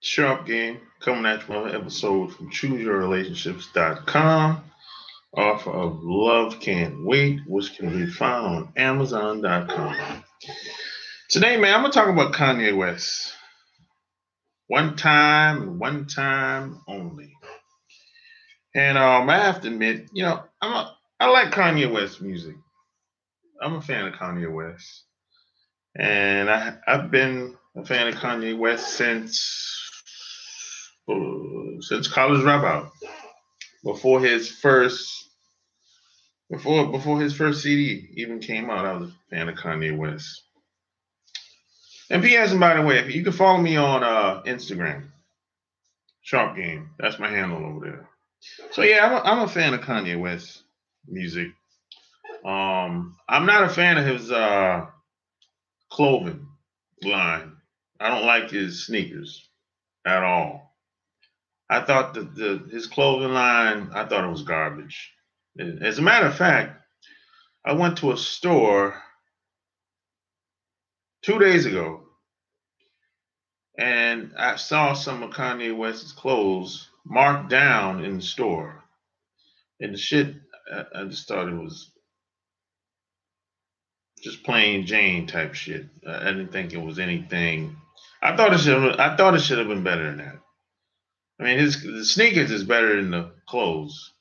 Sharp Game coming at you another episode from ChooseYourRelationships.com. Offer of Love Can't Wait, which can be found on Amazon.com. Today, man, I'm gonna talk about Kanye West. One time and one time only. And I have to admit, I like Kanye West music. I'm a fan of Kanye West. And I've been a fan of Kanye West since College Dropout. Before his first CD even came out, I was a fan of Kanye West. And P.S. and by the way, you can follow me on Instagram, Sharp Game. That's my handle over there. So yeah, I'm a fan of Kanye West music. I'm not a fan of his clothing line. I don't like his sneakers at all. I thought his clothing line, I thought it was garbage. As a matter of fact, I went to a store 2 days ago and I saw some of Kanye West's clothes marked down in the store. And the shit, I just thought it was just plain Jane type shit. I didn't think it was anything. I thought it should have been better than that. I mean, the sneakers is better than the clothes,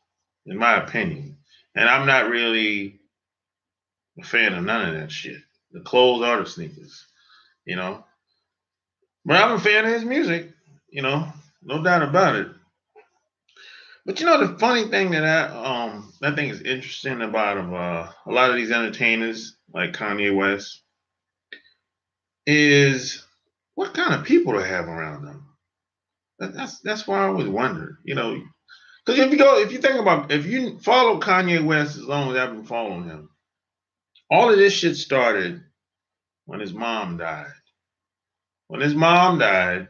in my opinion. And I'm not really a fan of none of that shit. The clothes or the sneakers, But I'm a fan of his music, no doubt about it. But the funny thing that I think is interesting about a lot of these entertainers like Kanye West is what kind of people they have around them. That's why I always wondered, because if you follow Kanye West as long as I've been following him, all of this shit started when his mom died. When his mom died,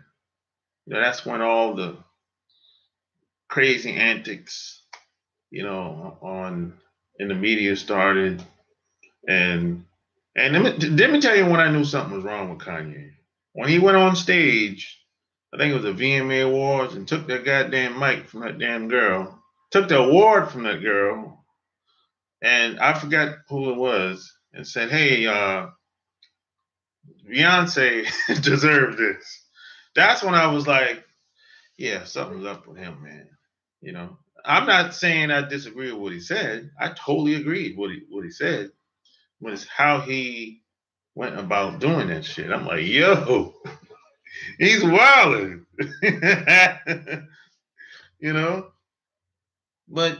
that's when all the crazy antics, in the media started. And let me tell you when I knew something was wrong with Kanye. When he went on stage, I think it was the VMA Awards, and took that goddamn mic from that damn girl, took the award from that girl, and I forgot who it was, and said, "Hey, Beyonce deserved this." That's when I was like, yeah, something's up with him, man. I'm not saying I disagree with what he said. I totally agreed with what he said. But it's how he went about doing that shit. I'm like, yo, he's wilding. But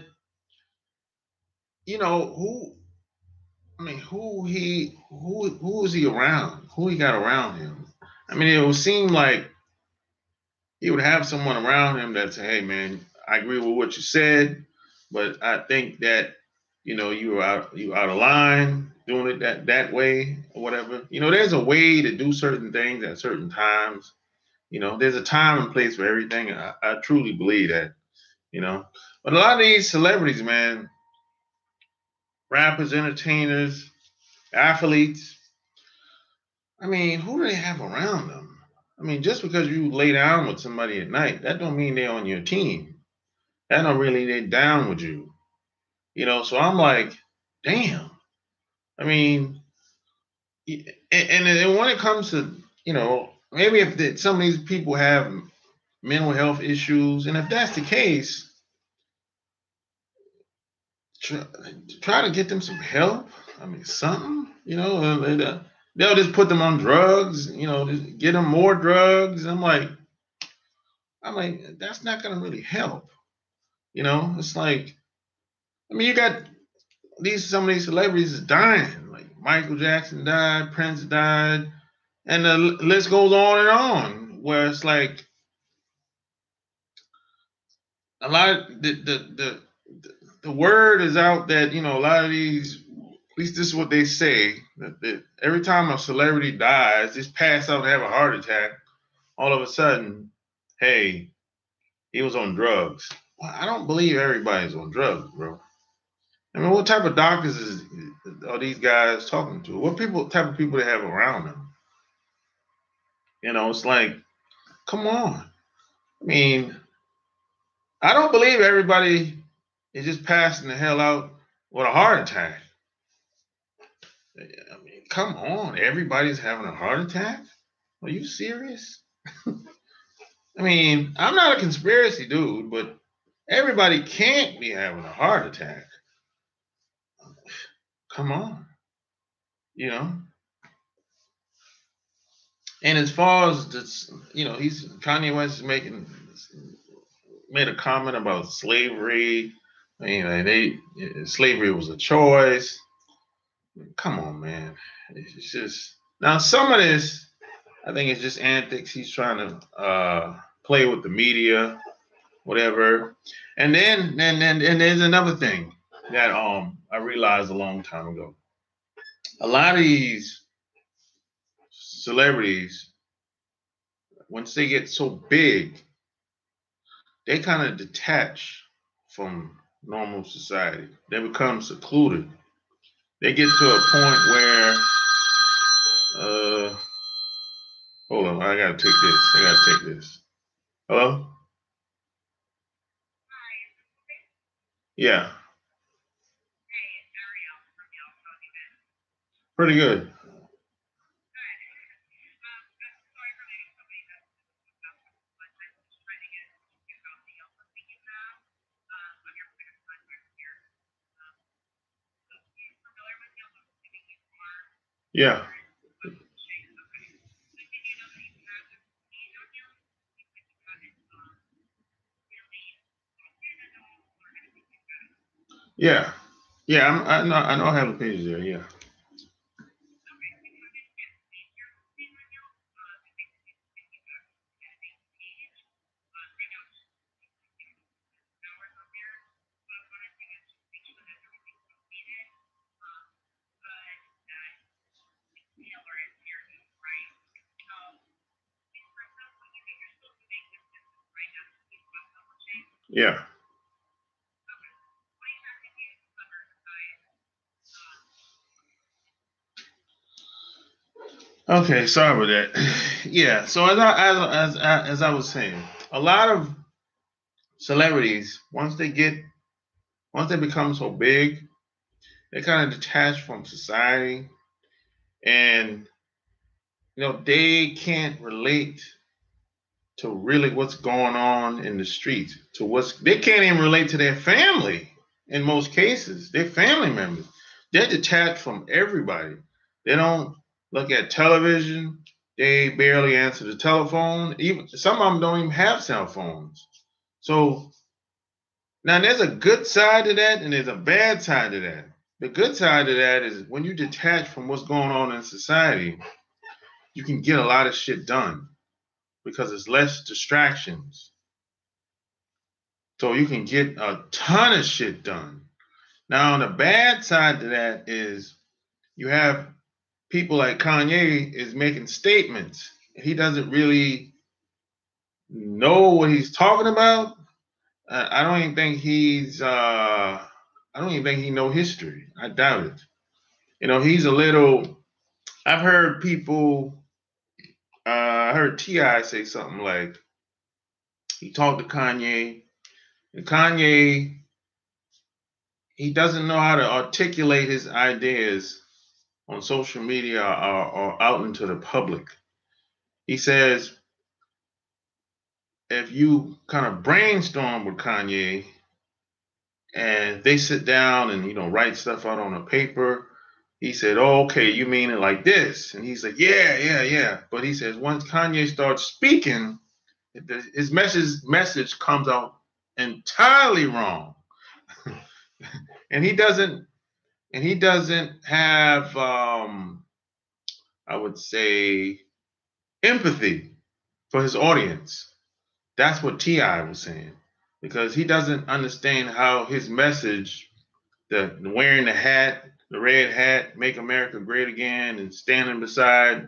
who is he around? Who he got around him? I mean, it would seem like he would have someone around him that say, "Hey, man, I agree with what you said, but I think that you were out of line doing it that way or whatever." There's a way to do certain things at certain times. There's a time and place for everything. I truly believe that. But a lot of these celebrities, man, rappers, entertainers, athletes, I mean, who do they have around them? I mean, just because you lay down with somebody at night, that don't mean they're on your team. That don't really they down with you. So I'm like, damn. I mean, and when it comes to, maybe if some of these people have mental health issues, and if that's the case, try to get them some help. I mean, something, they'll just put them on drugs, just get them more drugs. I'm like, that's not going to really help. It's like, I mean, you got some of these celebrities dying. Like Michael Jackson died, Prince died, and the list goes on and on. Where it's like a lot of the word is out that a lot of these, at least this is what they say, that every time a celebrity dies, just pass out and have a heart attack, all of a sudden, hey, he was on drugs. Well, I don't believe everybody's on drugs, bro. I mean, what type of doctors are these guys talking to? What type of people they have around them? It's like, come on. I mean, I don't believe everybody is just passing the hell out with a heart attack. I mean, come on. Everybody's having a heart attack? Are you serious? I mean, I'm not a conspiracy dude, but everybody can't be having a heart attack. Come on. You know? And as far as this, Kanye West is made a comment about slavery. I mean, slavery was a choice. Come on, man. It's just now some of this, I think it's just antics. He's trying to play with the media, whatever. And then there's another thing that I realized a long time ago. A lot of these celebrities, once they get so big, they kind of detach from normal society. They become secluded. They get to a point where, hold on, I gotta take this. Hello? Yeah, pretty good. Yeah. Yeah. Yeah, I know I have the page there, yeah. Yeah. Okay, sorry about that. Yeah, so as I was saying, a lot of celebrities, once they become so big, they kind of detach from society, and they can't relate to really what's going on in the streets. They can't even relate to their family in most cases. Their family members, they're detached from everybody. They don't look at television. They barely answer the telephone. Even some of them don't even have cell phones. So now there's a good side to that, and there's a bad side to that. The good side of that is when you detach from what's going on in society, you can get a lot of shit done because there's less distractions. So you can get a ton of shit done. Now, on the bad side to that is you have people like Kanye is making statements. He doesn't really know what he's talking about. I don't even think I don't even think he know history. I doubt it. He's a little. I've heard people. I heard Ti say something like he talked to Kanye, and Kanye he doesn't know how to articulate his ideas on social media or out into the public. He says if you kind of brainstorm with Kanye and they sit down and write stuff out on a paper, he said, "Oh, okay, you mean it like this?" And he's like, "Yeah, yeah, yeah." But he says once Kanye starts speaking, his message comes out entirely wrong, and he doesn't have I would say empathy for his audience. That's what Ti was saying, because he doesn't understand how his message, the wearing the hat, the red hat, make America great again, and standing beside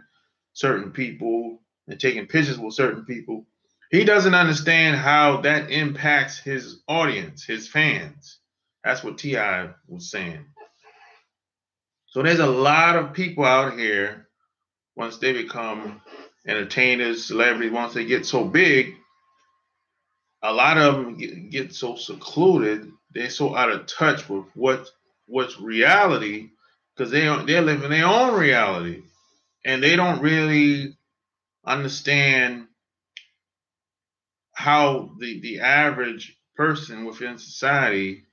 certain people and taking pictures with certain people, he doesn't understand how that impacts his audience, his fans. That's what T.I. was saying. So there's a lot of people out here, once they become entertainers, celebrities, once they get so big, a lot of them get so secluded, they're so out of touch with what's reality, because they're living their own reality, and they don't really understand how the average person within society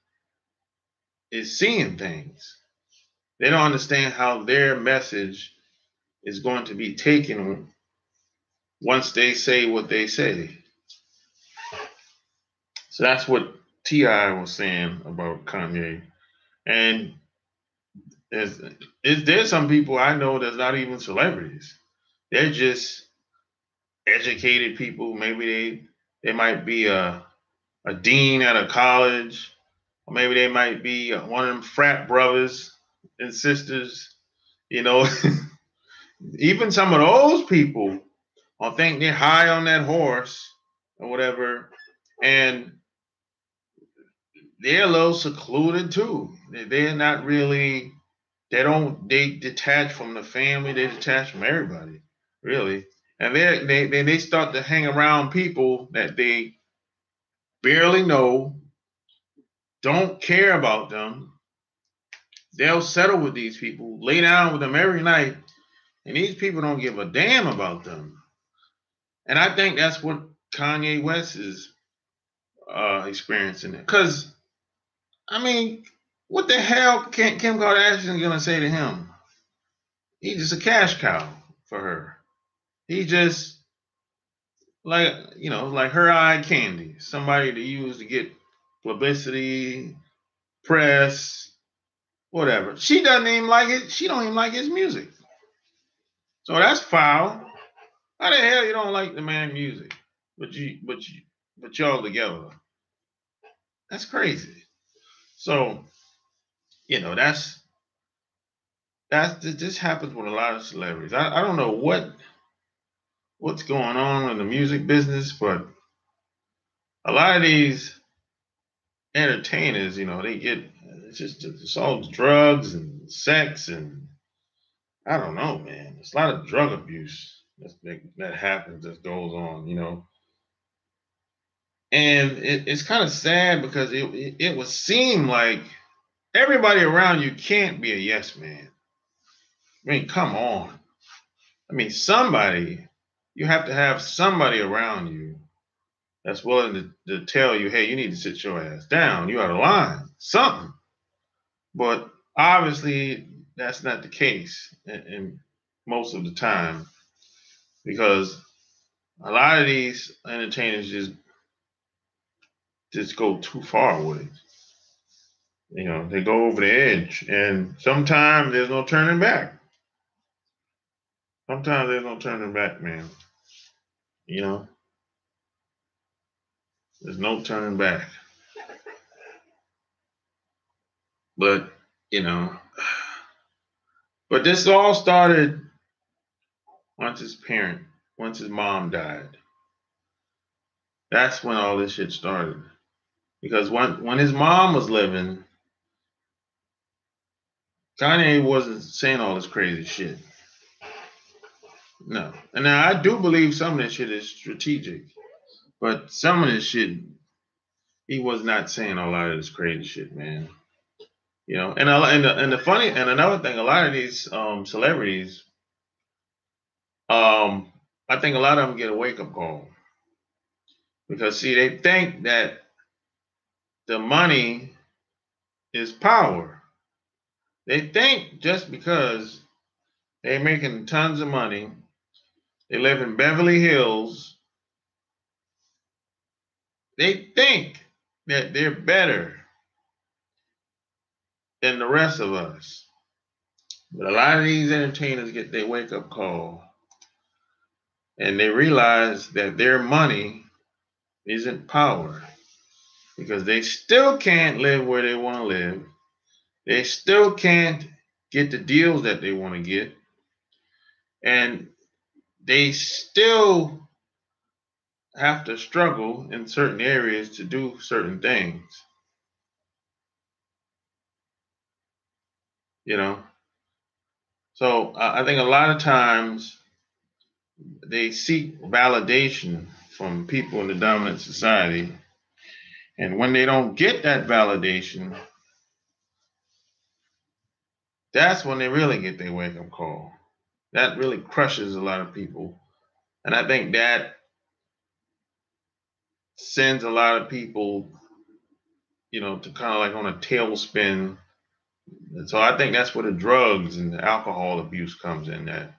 is seeing things. They don't understand how their message is going to be taken once they say what they say. So that's what T.I. was saying about Kanye. And there's some people I know that's not even celebrities. They're just educated people. Maybe they might be a dean at a college, or maybe they might be one of them frat brothers and sisters. You know, even some of those people, I think they're high on that horse or whatever, and they're a little secluded too. They're not really. They detach from the family. They detach from everybody, really, and they start to hang around people that they barely know, don't care about them. They'll settle with these people, lay down with them every night, and these people don't give a damn about them. And I think that's what Kanye West is experiencing. Because, I mean, what the hell Kim Kardashian gonna say to him? He's just a cash cow for her. He just like her eye candy, somebody to use to get publicity, press, whatever. She doesn't even like it. She don't even like his music. So that's foul. How the hell you don't like the man music, but y'all together? That's crazy. So this happens with a lot of celebrities. I don't know what's going on in the music business, but a lot of these entertainers, they get it's all drugs and sex, and I don't know, man. There's a lot of drug abuse that happens, that goes on. And it's kind of sad because it would seem like everybody around you can't be a yes man. I mean, come on. I mean, you have to have somebody around you that's willing to tell you, hey, you need to sit your ass down. You out of line. Something. But obviously, that's not the case in most of the time, because a lot of these entertainers just go too far with it. They go over the edge, and sometimes there's no turning back. Sometimes there's no turning back, man. You know, there's no turning back. But you know, but this all started once once his mom died. That's when all this shit started. Because when his mom was living, Kanye wasn't saying all this crazy shit. No. And now I do believe some of this shit is strategic, but some of this shit, he was not saying a lot of this crazy shit, man. And the funny and another thing, a lot of these celebrities, I think a lot of them get a wake up call, because see, they think that the money is power. They think just because they're making tons of money, they live in Beverly Hills, they think that they're better than the rest of us. But a lot of these entertainers get their wake up call, and they realize that their money isn't power, because they still can't live where they want to live. They still can't get the deals that they want to get. And they still have to struggle in certain areas to do certain things. you know. So I think a lot of times they seek validation from people in the dominant society. And when they don't get that validation, that's when they really get their wake-up call. That really crushes a lot of people. And I think that sends a lot of people, to kind of like on a tailspin. And so I think that's where the drugs and the alcohol abuse comes in. That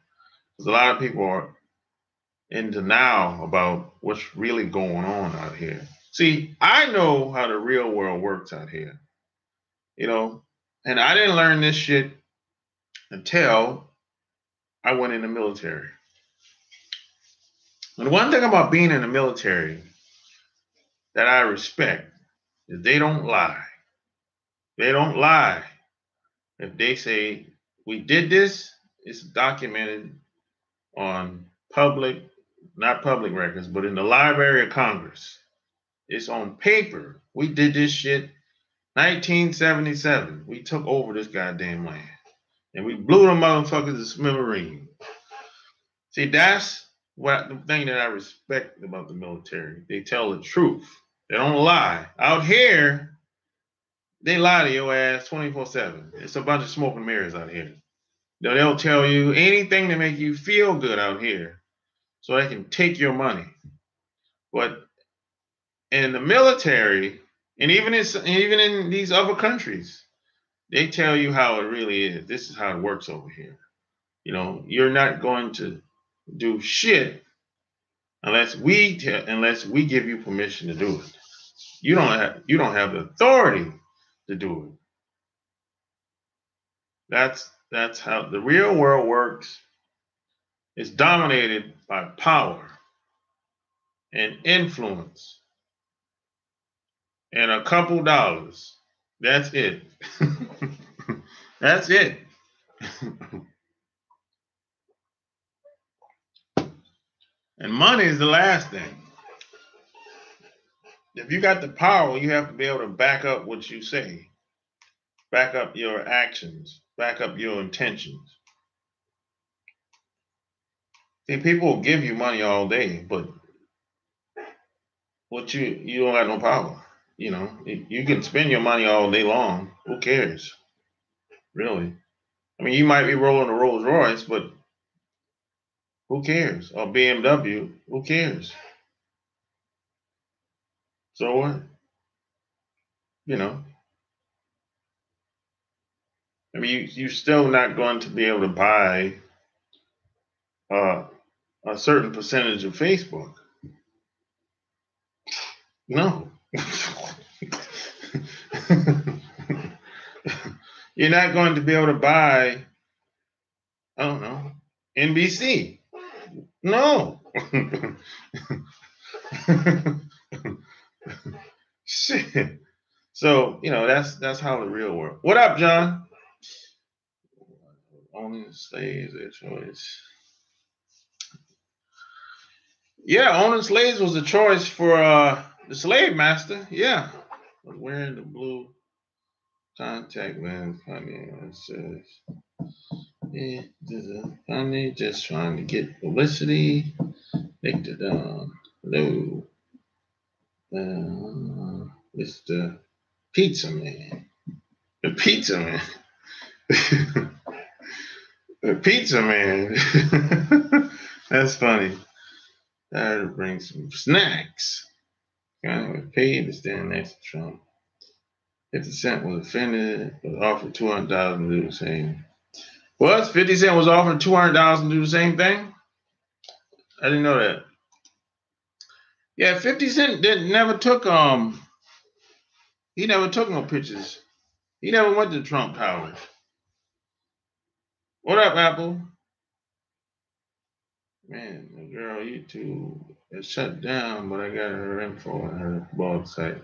because a lot of people are in denial about what's really going on out here. See, I know how the real world works out here, and I didn't learn this shit until I went in the military. And the one thing about being in the military that I respect is they don't lie. They don't lie. If they say, we did this, it's documented on not public records, but in the Library of Congress. It's on paper. We did this shit 1977. We took over this goddamn land. And we blew them motherfuckers to smithereens. See, that's the thing that I respect about the military. They tell the truth. They don't lie. Out here, they lie to your ass 24/7. It's a bunch of smoke and mirrors out here. They'll tell you anything to make you feel good out here so they can take your money. But in the military, and even in these other countries, they tell you how it really is. This is how it works over here. You're not going to do shit unless we give you permission to do it. You don't have the authority to do it. That's how the real world works. It's dominated by power and influence and a couple dollars. That's it. That's it. And money is the last thing. If you got the power, you have to be able to back up what you say, back up your actions, back up your intentions. See, people will give you money all day, but you don't have no power. You can spend your money all day long. Who cares? Really? I mean, you might be rolling a Rolls Royce, but who cares? Or BMW, who cares? So what? I mean, you're still not going to be able to buy a certain percentage of Facebook. No. You're not going to be able to buy, I don't know, NBC. No. Shit. So, that's how the real world. What up, John? Owning slaves, their choice. Yeah, owning slaves was a choice for the slave master. Yeah. But wearing the blue contact lens, Kanye says, yeah, Kanye just trying to get publicity. Hello. It's the pizza man. The pizza man. The pizza man. That's funny. I had to bring some snacks. Kind of paid to stand next to Trump. 50 Cent was offended, but offered $200,000 to do the same. What? 50 Cent was offered $200,000 to do the same thing? I didn't know that. Yeah, 50 Cent never took he never took no pictures. He never went to Trump Towers. What up, Apple? Man, the girl YouTube is shut down, but I got her info on her blog site.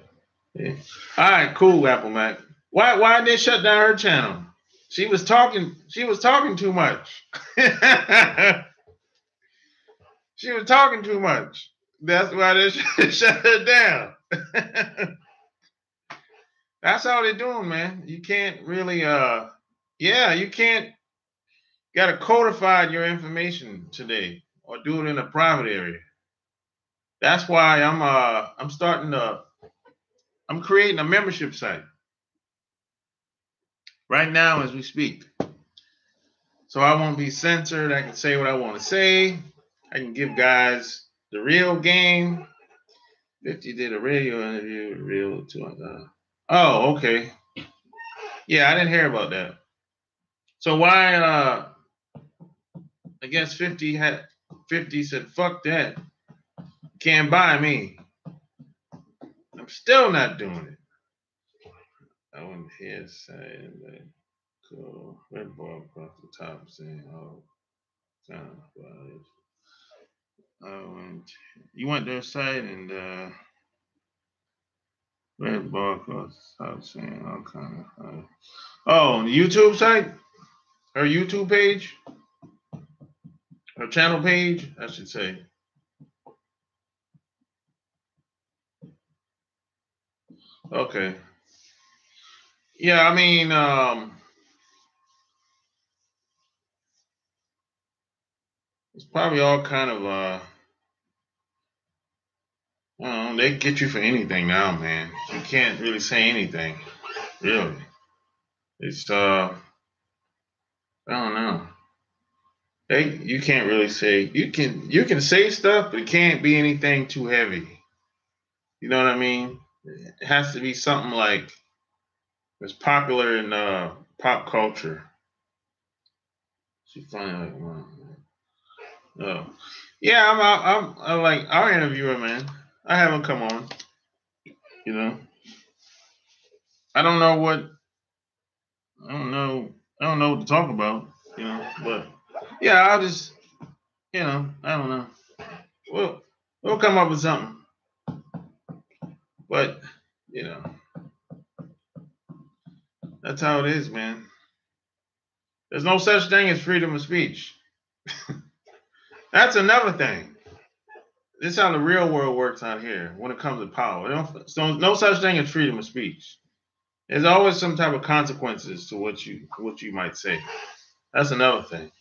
Yeah. All right, cool, Apple Mac. Why did they shut down her channel? She was talking too much. She was talking too much. That's why they shut her down. That's all they're doing, man. You can't really Yeah, you can't. Got to codify your information today, or do it in a private area. That's why I'm creating a membership site right now as we speak. So I won't be censored. I can say what I want to say. I can give guys the real game. 50 did a radio interview, real 200. Oh, okay. Yeah, I didn't hear about that. So why I guess 50 said fuck that. Can't buy me. I'm still not doing it. I went here saying that cool red bar across the top saying oh kind of you went to their site and red bar across the top saying all kind of oh, the YouTube site? Her YouTube page? Her channel page, I should say. Okay. Yeah, I mean, it's probably all kind of I don't know, they get you for anything now, man. You can't really say anything. Really. It's I don't know. You can't really say you can say stuff, but it can't be anything too heavy. You know what I mean? It has to be something like that's popular in pop culture. She's funny like one. Oh. Yeah, I'm like our interviewer, man. I have him come on. You know. I don't know what I don't know I don't know what to talk about, but yeah, I'll just I don't know. We'll come up with something. But, you know, that's how it is, man. There's no such thing as freedom of speech. That's another thing. This is how the real world works out here when it comes to power. So no such thing as freedom of speech. There's always some type of consequences to what you might say. That's another thing.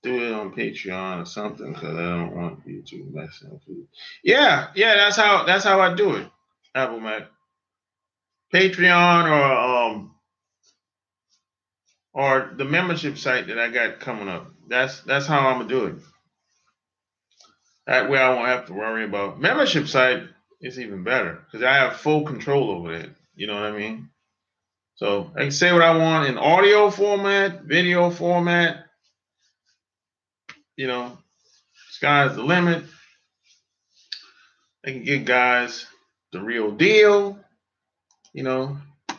Do it on Patreon or something because I don't want YouTube messing with you. Yeah, that's how I do it. Apple Mac, Patreon or the membership site that I got coming up. That's how I'm gonna do it. That way I won't have to worry about membership site is even better because I have full control over it. You know what I mean? So I can say what I want in audio format, video format. You know, sky's the limit. I can get guys the real deal. You know, I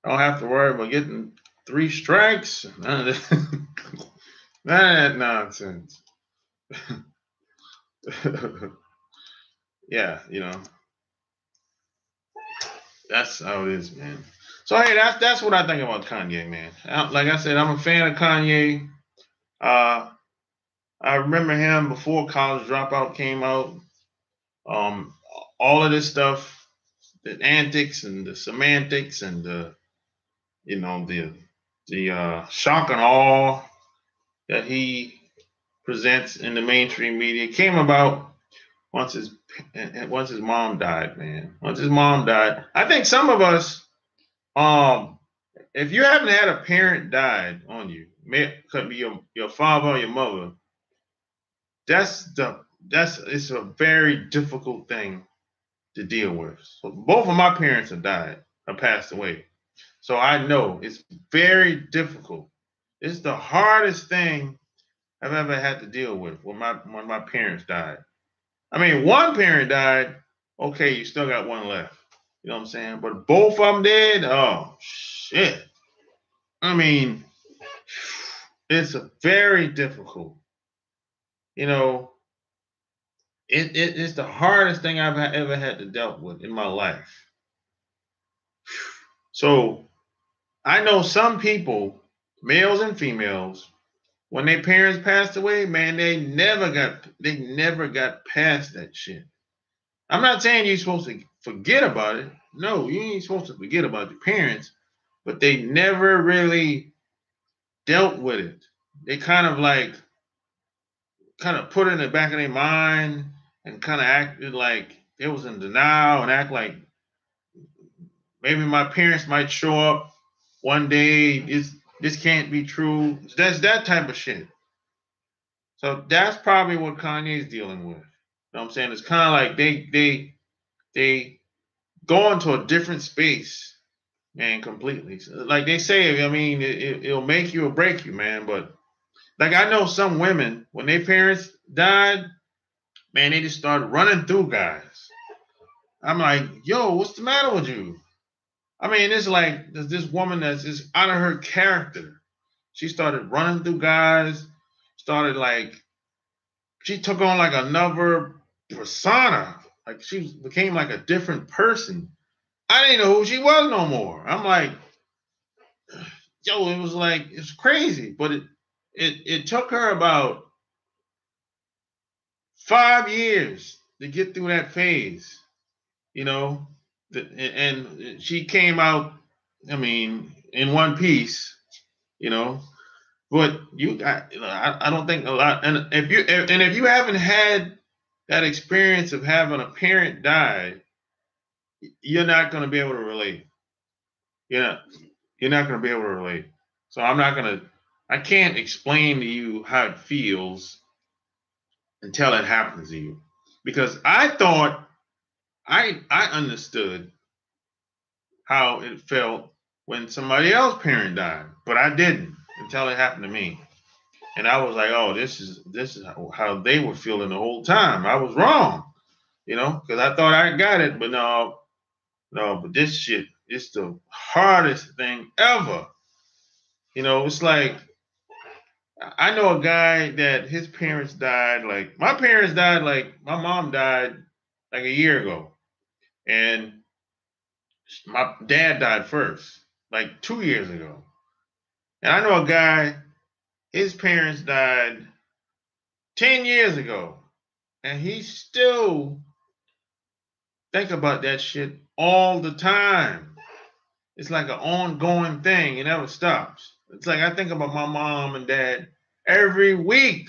don't have to worry about getting 3 strikes. None of that, none of that nonsense. Yeah, that's how it is, man. So hey, that's what I think about Kanye, man. Like I said, I'm a fan of Kanye. I remember him before College Dropout came out. Um, all of this stuff, the antics and the semantics and the shock and awe that he presents in the mainstream media came about once his mom died, man. Once his mom died, I think some of us, if you haven't had a parent died on you, could be your father or your mother. It's a very difficult thing to deal with. So both of my parents have passed away. So I know it's very difficult. It's the hardest thing I've ever had to deal with when my parents died. I mean, one parent died, okay, you still got one left. You know what I'm saying? But both of them dead, oh shit. I mean, it's a very difficult. You know, it's the hardest thing I've ever had to deal with in my life. So I know some people, males and females, when their parents passed away, man, they never got past that shit. I'm not saying you're supposed to forget about it. No, you ain't supposed to forget about your parents, but they never really dealt with it. They kind of put it in the back of their mind and kind of acted like it was in denial and act like maybe my parents might show up one day. This can't be true. That's that type of shit. So that's probably what Kanye's dealing with. You know what I'm saying? It's kind of like they go into a different space, man, completely. So, like they say, I mean, it'll make you or break you, man. But like I know some women, when their parents died, man, they just started running through guys. I'm like, yo, what's the matter with you? I mean, it's like there's this woman that's just out of her character. She started running through guys, started like, she took on like another persona. Like she became like a different person. I didn't know who she was no more. I'm like, yo, it was like, it's crazy. But it took her about 5 years to get through that phase, you know. And she came out, I mean, in one piece, you know. But I don't think a lot. And if you haven't had that experience of having a parent die, you're not going to be able to relate. You're not. You're not going to be able to relate. So I'm not going to. I can't explain to you how it feels until it happens to you, because I thought I understood how it felt when somebody else's parent died, but I didn't until it happened to me. And I was like, oh, this is how they were feeling the whole time. I was wrong, you know, because I thought I got it, but no, but this shit is the hardest thing ever. You know, it's like I know a guy that his parents died. Like my parents died. Like my mom died like a year ago, and my dad died first, like 2 years ago. And I know a guy, his parents died 10 years ago, and he still think about that shit all the time. It's like an ongoing thing. It never stops. It's like I think about my mom and dad every week,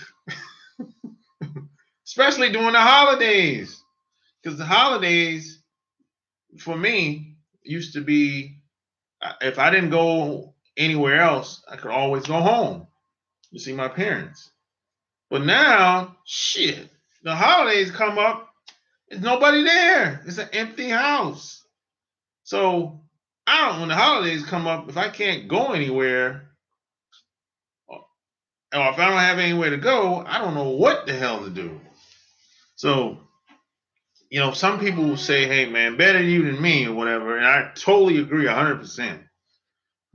especially during the holidays. Because the holidays, for me, used to be, if I didn't go anywhere else, I could always go home to see my parents. But now, shit, the holidays come up, there's nobody there. It's an empty house. So when the holidays come up, if I can't go anywhere, or if I don't have anywhere to go, I don't know what the hell to do. So, you know, some people will say, hey man, better you than me or whatever. And I totally agree 100%,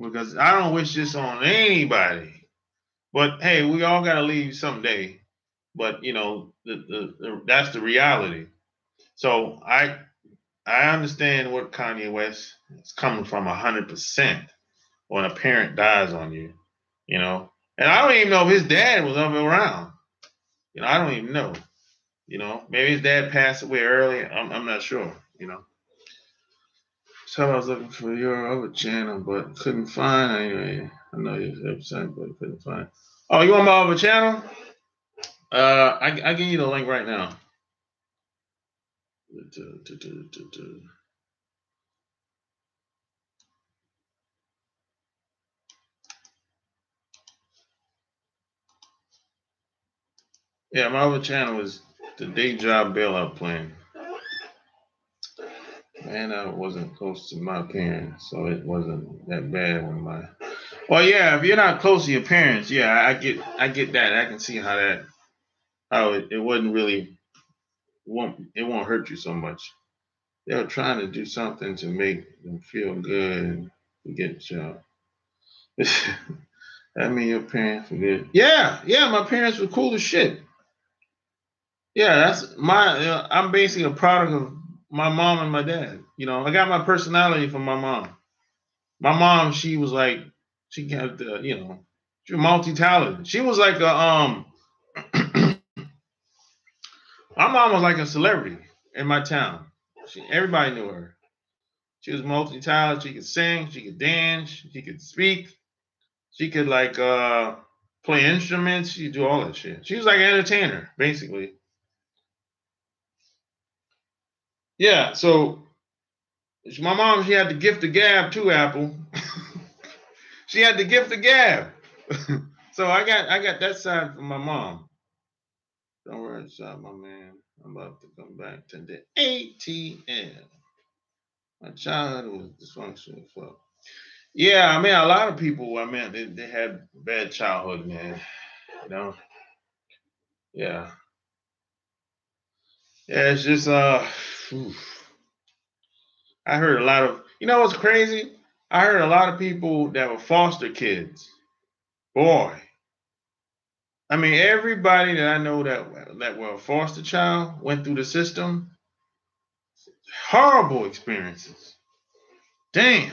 because I don't wish this on anybody. But hey, we all got to leave someday. But you know, that's the reality. So I understand what Kanye West is coming from 100% when a parent dies on you, you know. And I don't even know if his dad was ever around. You know, I don't even know. You know, maybe his dad passed away early. I'm not sure. You know. So I was looking for your other channel, but couldn't find. Anyway, I know your website, but couldn't find. Oh, you want my other channel? I give you the link right now. Yeah, my other channel is the Day Job Bailout Plan. And I wasn't close to my parents, so it wasn't that bad when my. Well, yeah, if you're not close to your parents, yeah, I get that. I can see how it wouldn't really won't hurt you so much. They're trying to do something to make them feel good and forget you. I mean, your parents were good. Yeah, my parents were cool as shit. Yeah, that's my. I'm basically a product of my mom and my dad. You know, I got my personality from my mom. My mom, she was like, she got the, you know, she was multi-talented. She was like a my mom was like a celebrity in my town. Everybody knew her. She was multi-talented. She could sing, she could dance, she could speak, she could like play instruments, she could do all that shit. She was like an entertainer, basically. Yeah, so my mom, she had the gift of gab too, Apple. She had the gift of gab. So I got that side from my mom. Don't worry, shot my man. I'm about to come back to the ATL. My childhood was dysfunctional. So yeah, I mean a lot of people, I mean, they had bad childhood, man. You know? Yeah. Yeah, it's just oof. I heard a lot of, you know what's crazy? I heard a lot of people that were foster kids. Boy. I mean, everybody that I know that were a foster child went through the system. Horrible experiences. Damn.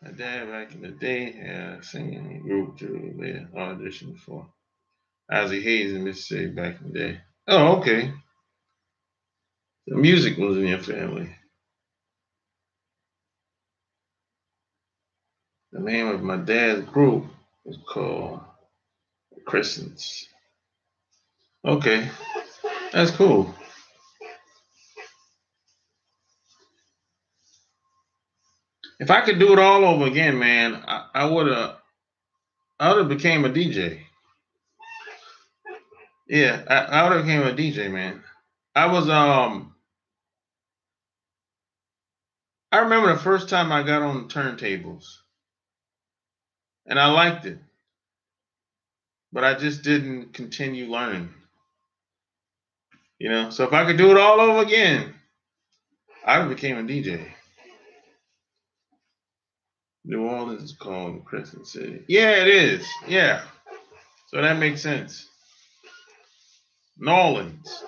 My dad back in the day had a singing group to the audition for Ozzie Hayes in Mississippi back in the day. Oh, okay. The music was in your family. The name of my dad's group was called Crescents. Okay, that's cool. If I could do it all over again, man, I would have became a DJ. Yeah, I would have became a DJ, man. I was I remember the first time I got on the turntables, and I liked it, but I just didn't continue learning. You know, so if I could do it all over again, I would have became a DJ. New Orleans is called Crescent City. Yeah, it is. Yeah, so that makes sense. New Orleans.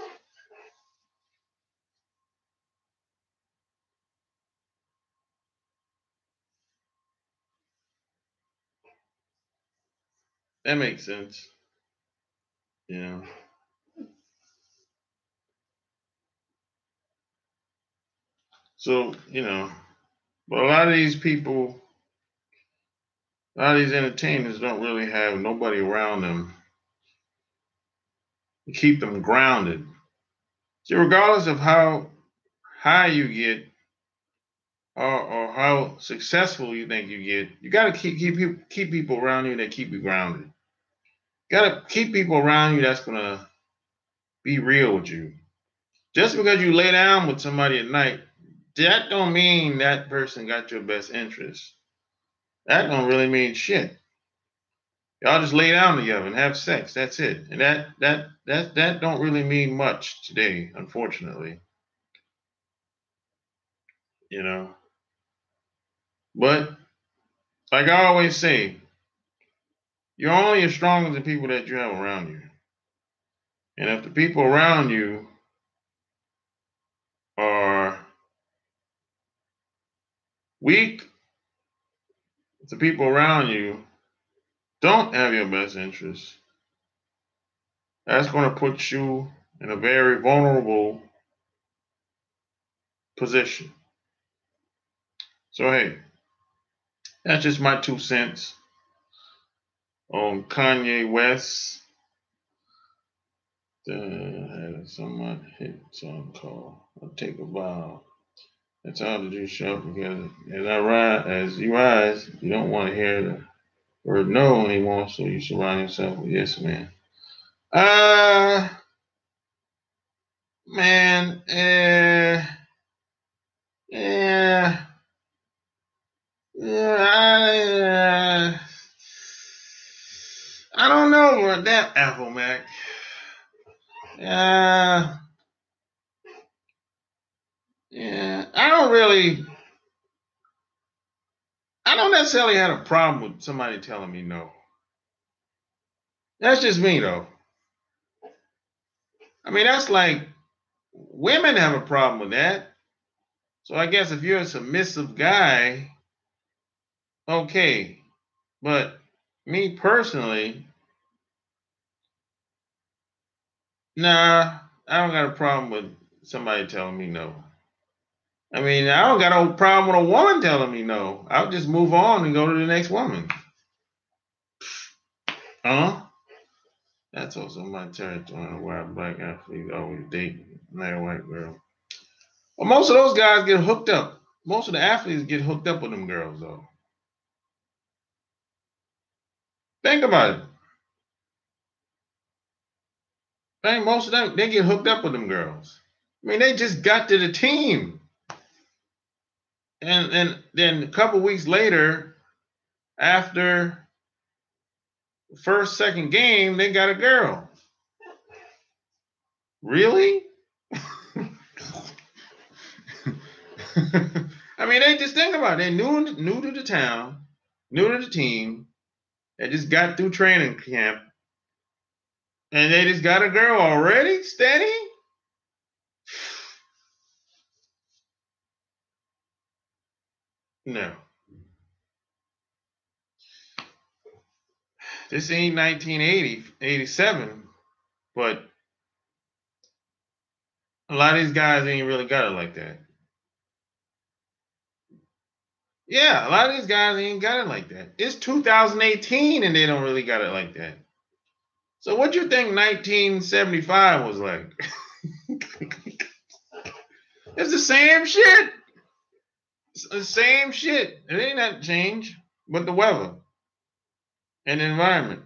That makes sense. Yeah. So, but a lot of these people, a lot of these entertainers don't really have nobody around them to keep them grounded. See, regardless of how high you get or how successful you think you get, you got to keep people around you that keep you grounded. You got to keep people around you that's gonna be real with you. Just because you lay down with somebody at night, that don't mean that person got your best interest. That don't really mean shit. Y'all just lay down together and have sex. That's it. And that don't really mean much today, unfortunately. You know. But like I always say, you're only as strong as the people that you have around you. And if the people around you are weak, if the people around you don't have your best interest, that's going to put you in a very vulnerable position. So hey, that's just my 2 cents on Kanye West. Had someone hit song called "I'll Take a Bow." It's hard to do show because as you rise, you don't want to hear the word no anymore, so you surround yourself with yes man. Uh man, yeah, yeah, I don't know about that Apple Mac. Yeah, yeah, I don't necessarily have a problem with somebody telling me no. That's just me though. I mean, that's like women have a problem with that. So I guess if you're a submissive guy, okay. But me personally, nah, I don't got a problem with somebody telling me no. I mean, I don't got no problem with a woman telling me no. I'll just move on and go to the next woman. That's also my territory where a black athlete always date a white girl. Well, most of those guys get hooked up. Most of the athletes get hooked up with them girls, though. Think about it. Most of them, they get hooked up with them girls. I mean, they just got to the team. And then a couple weeks later, after the first, second game, they got a girl. Really? I mean, they just think about it. They new to the town, new to the team. They just got through training camp, and they just got a girl already steady. No, this ain't 1980, 87, but a lot of these guys ain't really got it like that. Yeah, a lot of these guys ain't got it like that. It's 2018 and they don't really got it like that. So what you think 1975 was like? It's the same shit. It's the same shit. It ain't that change, but the weather and the environment.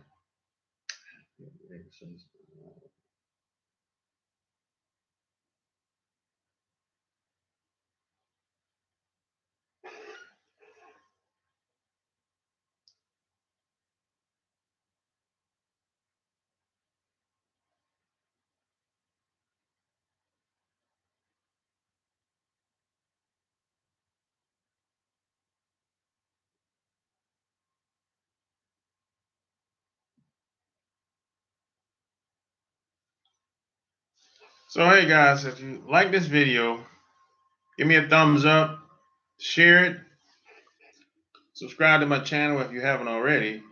So hey guys, if you like this video, give me a thumbs up, share it, subscribe to my channel if you haven't already.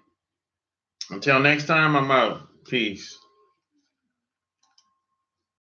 Until next time, I'm out. Peace.